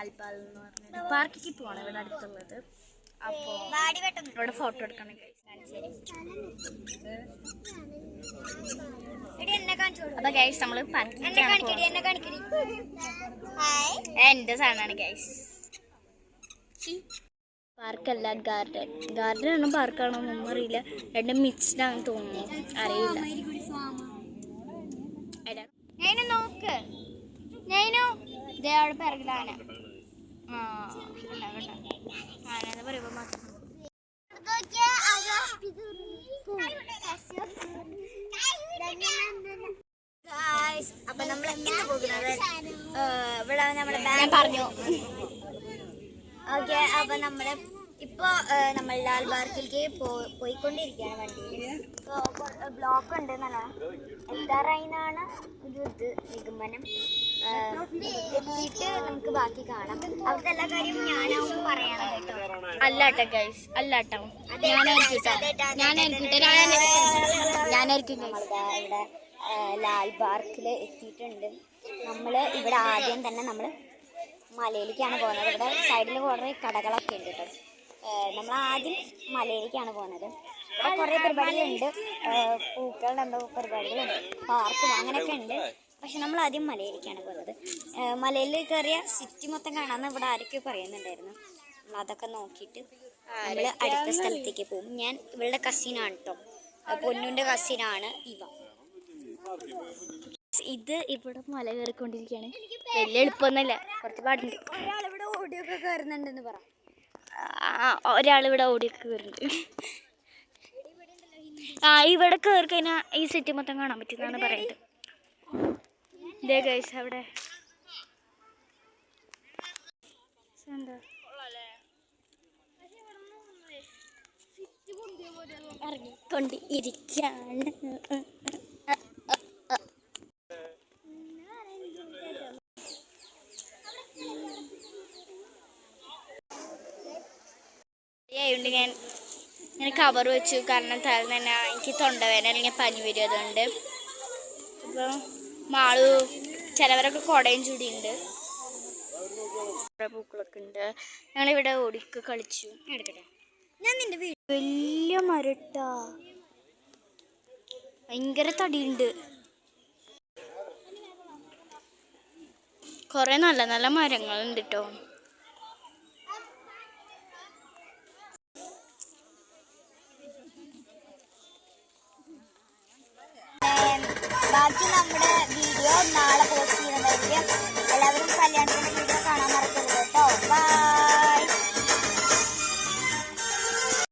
ലാൽപാൽ എന്ന് പറഞ്ഞ പാർക്കിക്ക് പോവാണ് ഇവിടെ അടുത്തുള്ളത്. അപ്പോൾ ഇവിടെ ഫോട്ടോ എടുക്കണം. അപ്പൊ ഗൈസ് നമ്മള് എന്റെ സാധനമാണ് ഗൈസ്. പാർക്കല്ല, ഗാർഡൻ. ഗാർഡൻ ആണോ പാർക്കാണോ ഒന്നും അറിയില്ല, രണ്ടും മിക്സ്ഡ് ആണെന്ന് തോന്നുന്നു, അറിയില്ല. നോക്ക് ഇതേടെ പിറകിലാണ്. ആനെന്ന് പറയുമ്പോ മാത്രം അപ്പൊ നമ്മൾ ഇന്ന് പോകുന്നത് ഇവിടെ നമ്മളെ ഞാൻ പറഞ്ഞു. ഓക്കെ, അപ്പൊ നമ്മള് ഇപ്പൊ നമ്മൾ ലാൽ പാർക്കിലേക്ക് പോയിക്കൊണ്ടിരിക്കുകയാണ് വണ്ടിയിൽ. ബ്ലോക്ക് ഉണ്ട് എന്നല്ല, എത്താറായിന്നാണ് ഒരു ഇത് നിഗമനം. എത്തിയിട്ട് നമുക്ക് ബാക്കി കാണാം. അവിടുത്തെ എല്ലാ കാര്യവും ഞാനാവും പറയണം കേട്ടോ. അല്ലാട്ടോ ഗൈസ്, അല്ലാട്ടോ ഞാനായിരിക്കും. ഇവിടെ ലാൽ പാർക്കിൽ എത്തിയിട്ടുണ്ട്. നമ്മൾ ഇവിടെ ആദ്യം തന്നെ നമ്മൾ മലയിലേക്കാണ് പോകുന്നത്. ഇവിടെ സൈഡിൽ കുറേ കടകളൊക്കെ ഉണ്ട് കേട്ടോ. നമ്മൾ ആദ്യം മലയിലേക്കാണ് പോകുന്നത്. ഇവിടെ കുറേ പരിപാടികളുണ്ട്, പൂക്കളുടെ എന്തോ പരിപാടികളുണ്ട്, പാർക്കും അങ്ങനെയൊക്കെ ഉണ്ട്. പക്ഷെ നമ്മൾ ആദ്യം മലയിലേക്കാണ് പോകുന്നത്. മലയിൽ കയറിയ സിറ്റി മൊത്തം കാണാമെന്ന് ഇവിടെ ആരൊക്കെയോ പറയുന്നുണ്ടായിരുന്നു. നമ്മൾ അതൊക്കെ നോക്കിയിട്ട് നമ്മൾ അടുത്ത സ്ഥലത്തേക്ക് പോകും. ഞാൻ ഇവളുടെ കസിനാണ് കേട്ടോ, പൊന്നുവിൻ്റെ കസിനാണ് ഇവ. ഇത് ഇവിടെ മല കയറിക്കൊണ്ടിരിക്കുകയാണ്. വലിയ എളുപ്പമൊന്നുമല്ല, കുറച്ച് പാടുണ്ട്. ഒരാളിവിടെ ഓടിയൊക്കെ കയറുന്നുണ്ടെന്ന് പറ. ഒരാളിവിടെ ഓടിയൊക്കെ കയറുന്നുണ്ട്. ഇവിടെ കയറി കഴിഞ്ഞാൽ ഈ സിറ്റി മൊത്തം കാണാൻ പറ്റുന്നതാണ് പറയുന്നത്. ഇതേ ഗൈസ് അവിടെ എന്താ ഇറങ്ങിക്കൊണ്ടിരിക്കുകയാണ്. ഞാൻ ഇങ്ങനെ കവർ വെച്ചു, കാരണം തന്നെ എനിക്ക് തൊണ്ടവേദന അല്ലെങ്കിൽ പനി വരും. അതുകൊണ്ട് ഇപ്പം മാളു ചിലവരൊക്കെ കുടയും ചൂടിയുണ്ട്. പൂക്കളൊക്കെ ഉണ്ട്. ഞങ്ങളിവിടെ ഓടിക്ക് കളിച്ചു. എടുക്കട്ടെ, ഞാൻ നിന്റെ വീട് വലിയ മരട്ടാ, ഭയങ്കര തടിയുണ്ട്. കുറെ നല്ല നല്ല മരങ്ങളുണ്ട് കേട്ടോ. ബാക്കി നമ്മുടെ വീഡിയോ നാളെ പോസ്റ്റ് ചെയ്യുന്നതായിരിക്കും. എല്ലാവരും കല്യാണത്തിൻ്റെ വീഡിയോ